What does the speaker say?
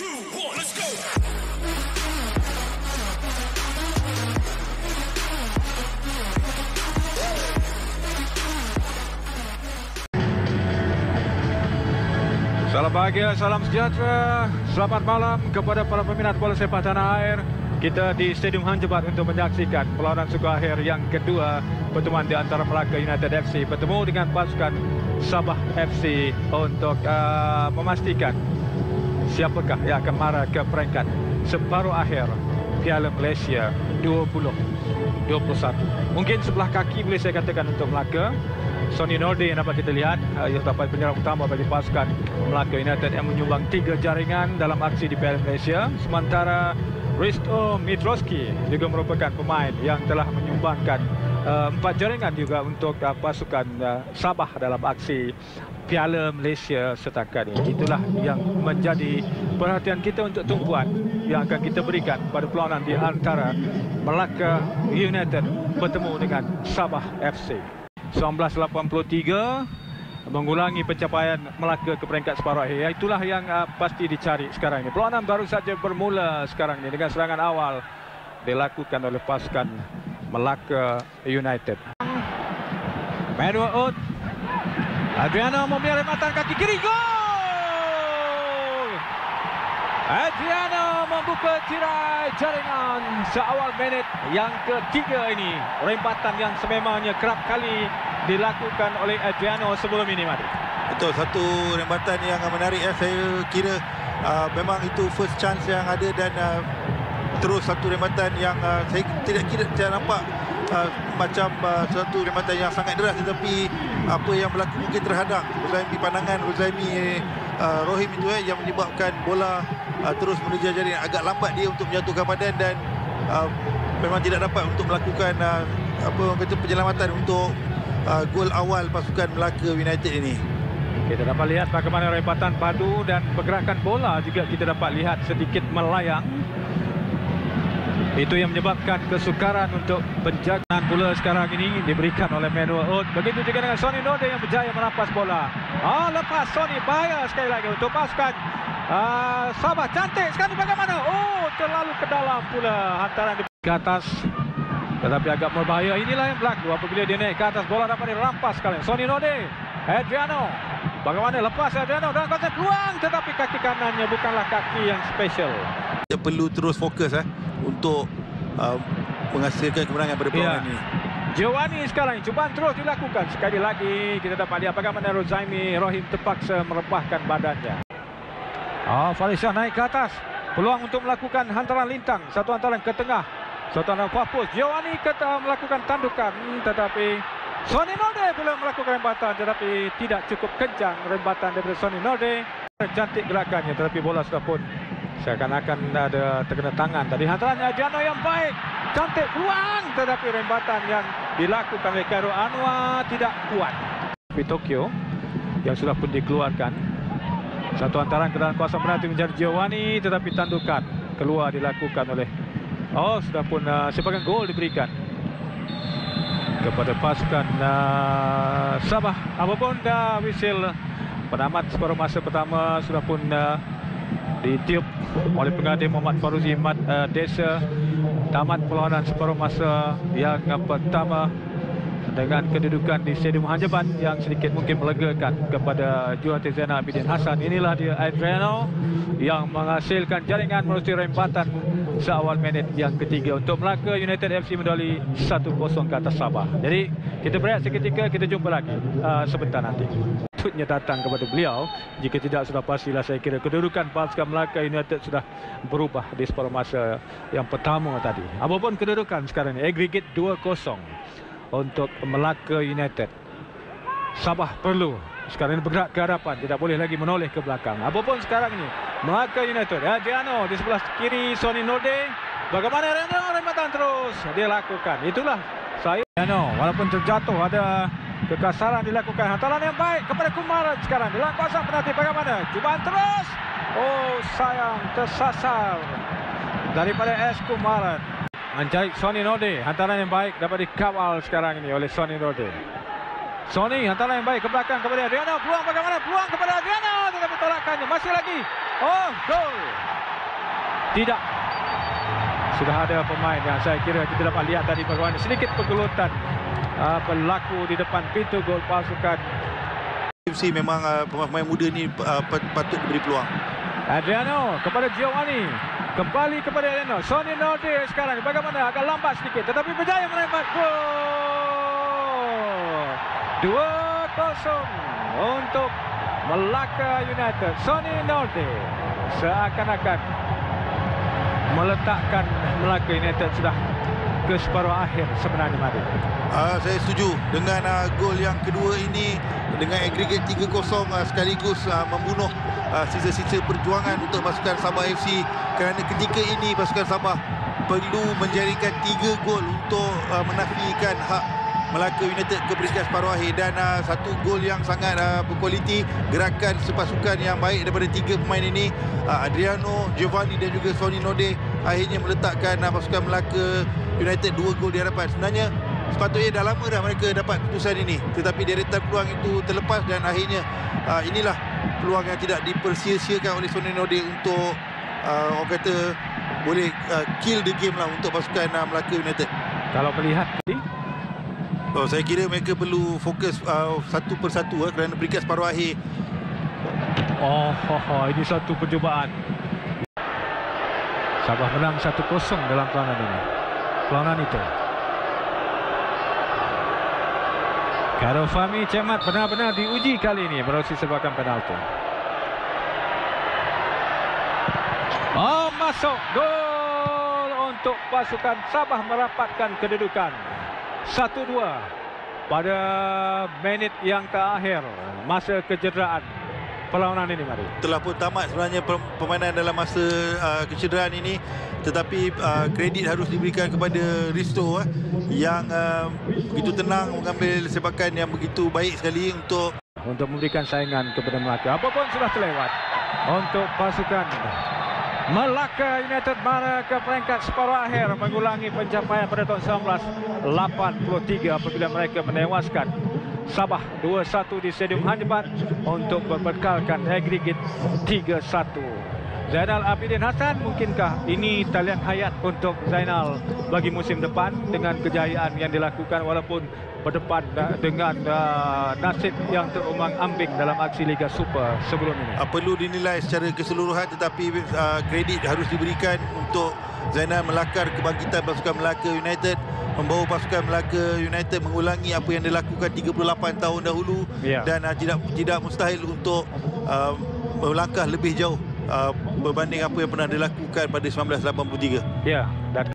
2, 1, let's go. Salam bahagia, salam sejahtera, selamat malam kepada para peminat bola sepak tanah air. Kita di Stadium Hang Jebat untuk menyaksikan perlawanan suku akhir yang kedua pertemuan di antara Melaka United FC bertemu dengan pasukan Sabah FC untuk memastikan siapakah yang akan mara ke peringkat separuh akhir Piala Malaysia 2021. Mungkin sebelah kaki boleh saya katakan untuk Melaka. Sonny Norde yang dapat kita lihat ia dapat penyerang utama bagi pasukan Melaka United yang menyumbang 3 jaringan dalam aksi di Piala Malaysia. Sementara Risto Mitroski juga merupakan pemain yang telah menyumbangkan 4 jaringan juga untuk pasukan Sabah dalam aksi Piala Malaysia setakat ini. Itulah yang menjadi perhatian kita untuk tumpuan yang akan kita berikan pada perlawanan di antara Melaka United bertemu dengan Sabah FC. 1983 mengulangi pencapaian Melaka ke peringkat separuh akhir. Itulah yang pasti dicari sekarang ini. Perlawanan baru saja bermula sekarang ini dengan serangan awal dilakukan oleh pasukan Melaka United. Manuel Ut, Adriano memilih rematan kaki kiri, gol! Adriano membuka tirai jaringan seawal minit yang ketiga ini. Rembatan yang sememangnya kerap kali dilakukan oleh Adriano sebelum ini, Madi. Betul, satu rembatan yang menarik ya. Saya kira memang itu first chance yang ada dan terus satu rembatan yang saya tidak nampak macam satu rembatan yang sangat deras, tetapi apa yang berlaku mungkin terhadang Rozaimi, pandangan Rozaimi Rohim itu yang menyebabkan bola terus menuju jaring. Agak lambat dia untuk menjatuhkan badan dan memang tidak dapat untuk melakukan penyelamatan untuk gol awal pasukan Melaka United ini. Kita dapat lihat bagaimana rembatan padu dan pergerakan bola juga kita dapat lihat sedikit melayang. Itu yang menyebabkan kesukaran untuk penjagaan pula sekarang ini diberikan oleh Manuel Ut. Begitu juga dengan Sonny Norde yang berjaya merampas bola. Lepas Sonny, bahaya sekali lagi untuk pasukan Sabah. Cantik sekali bagaimana. Terlalu ke dalam pula hantaran ke atas. Tetapi agak berbahaya. Inilah yang berlaku apabila dia naik ke atas. Bola dapat dirampas sekali. Sonny Norde, Adriano. Bagaimana lepas Adriano dan konsep peluang, tetapi kaki kanannya bukanlah kaki yang special. Dia perlu terus fokus untuk menghasilkan kemenangan pada perlawanan ini. Giovanni sekarang cubaan terus dilakukan. Sekali lagi kita dapat lihat bagaimana Rozaimi Rohim terpaksa merebahkan badannya. Falisha naik ke atas. Peluang untuk melakukan hantaran lintang. Satu hantaran ke tengah. Satu hantaran fokus. Giovanni melakukan tandukan, tetapi Sonny Norde pula melakukan rembatan, tetapi tidak cukup kencang rembatan daripada Sonny Norde. Cantik gerakannya, tetapi bola sudah pun seakan-akan ada terkena tangan. Tadi hantarannya Adriano yang baik. Cantik peluang, tetapi rembatan yang dilakukan oleh Khairul Anwar tidak kuat. Di Tokyo yang sudah pun dikeluarkan. Satu hantaran ke dalam kawasan penalti menjadi Giovanni, tetapi tandukan keluar dilakukan oleh sudah pun sebagian gol diberikan kepada pasukan Sabah. Apapun whistle penamat separuh masa pertama sudah pun ditiup oleh pengadil Muhammad Faruzi Desa. Tamat perlawanan separuh masa yang pertama dengan kedudukan di Stadium Hang Jebat yang sedikit mungkin melegakan kepada Juruhati Zainal Abidin Hassan. Inilah dia Adriano yang menghasilkan jaringan melalui rembatan seawal minit yang ketiga untuk Melaka United FC medali 1-0 ke atas Sabah. Jadi kita berehat seketika, kita jumpa lagi sebentar nanti. Tutnya datang kepada beliau. Jika tidak sudah pastilah saya kira kedudukan pasukan Melaka United sudah berubah di separuh masa yang pertama tadi. Apapun kedudukan sekarang ini, aggregate 2-0 untuk Melaka United. Sabah perlu sekarang ini bergerak ke hadapan, tidak boleh lagi menoleh ke belakang. Apapun sekarang ini Melaka United, Adriano di sebelah kiri, Sonny Norde. Bagaimana rembatan terus dia lakukan. Itulah saya Adriano, walaupun terjatuh ada kekasaran dilakukan. Hantaran yang baik kepada Kumaran sekarang dalam kawasan penalti. Bagaimana cubaan terus. Sayang, tersasar daripada S. Kumaran. Mencari Sonny Norde. Hantaran yang baik dapat dikawal sekarang ini oleh Sonny Norde. Sonny, hantaran yang baik ke belakang kepada Adriano. Peluang bagaimana? Peluang kepada Adriano, tetapi tolakannya masih lagi Oh, gol. Tidak. Sudah ada pemain yang saya kira kita dapat lihat tadi bagaimana sedikit pergelutan berlaku di depan pintu gol pasukan. FC memang pemain muda ni patut diberi peluang. Adriano kepada Giovanni. Kembali kepada Adriano. Sonny Norte sekarang bagaimana? Agak lambat sedikit tetapi berjaya menembak gol. 2-0 untuk Melaka United. Sonny Norte seakan-akan meletakkan Melaka United sudah ke separuh akhir sebenarnya Mari. Saya setuju dengan gol yang kedua ini dengan agregat 3-0 sekaligus membunuh sisa-sisa perjuangan untuk pasukan Sabah FC, kerana ketika ini pasukan Sabah perlu menjadikan 3 gol untuk menafikan hak Melaka United ke peringkat separuh akhir, dan satu gol yang sangat berkualiti, gerakan sepasukan yang baik daripada 3 pemain ini, Adriano, Giovanni dan juga Sonny Norte, akhirnya meletakkan pasukan Melaka United 2 gol di hadapan. Sebenarnya sepatutnya dah lama dah mereka dapat keputusan ini, tetapi deretan peluang itu terlepas dan akhirnya inilah peluang yang tidak dipersia-siakan oleh Sonny Norte untuk orang kata boleh kill the game lah untuk pasukan Melaka United. Kalau melihat tadi, saya kira mereka perlu fokus satu persatu kerana peringkat separuh akhir. ini satu percubaan. Sabah menang 1-0 dalam perlawanan ini. Perlawanan itu. Karo Fahmi Cemat benar-benar diuji kali ini melalui sepakan penalti. Masuk gol untuk pasukan Sabah merapatkan kedudukan 1-2 pada minit yang terakhir masa kecederaan perlawanan ini Mari. Telah pun tamat sebenarnya permainan dalam masa kecederaan ini, tetapi kredit harus diberikan kepada Risto yang begitu tenang mengambil sepakan yang begitu baik sekali untuk memberikan saingan kepada Melaka. Apapun sudah terlewat untuk pasukan Melaka United mana ke peringkat separuh akhir, mengulangi pencapaian pada tahun 1983 apabila mereka menewaskan Sabah 2-1 di Stadium Hanjebat untuk berbekalkan agregat 3-1. Zainal Abidin Hassan, mungkinkah ini talian hayat untuk Zainal bagi musim depan dengan kejayaan yang dilakukan walaupun berdepan dengan nasib yang terumbang-ambing dalam aksi Liga Super sebelum ini? Perlu dinilai secara keseluruhan, tetapi kredit harus diberikan untuk Zainal melakar kebangkitan pasukan Melaka United, membawa pasukan Melaka United mengulangi apa yang dilakukan 38 tahun dahulu, dan tidak mustahil untuk melangkah lebih jauh berbanding apa yang pernah dilakukan pada 1983. Ya, dan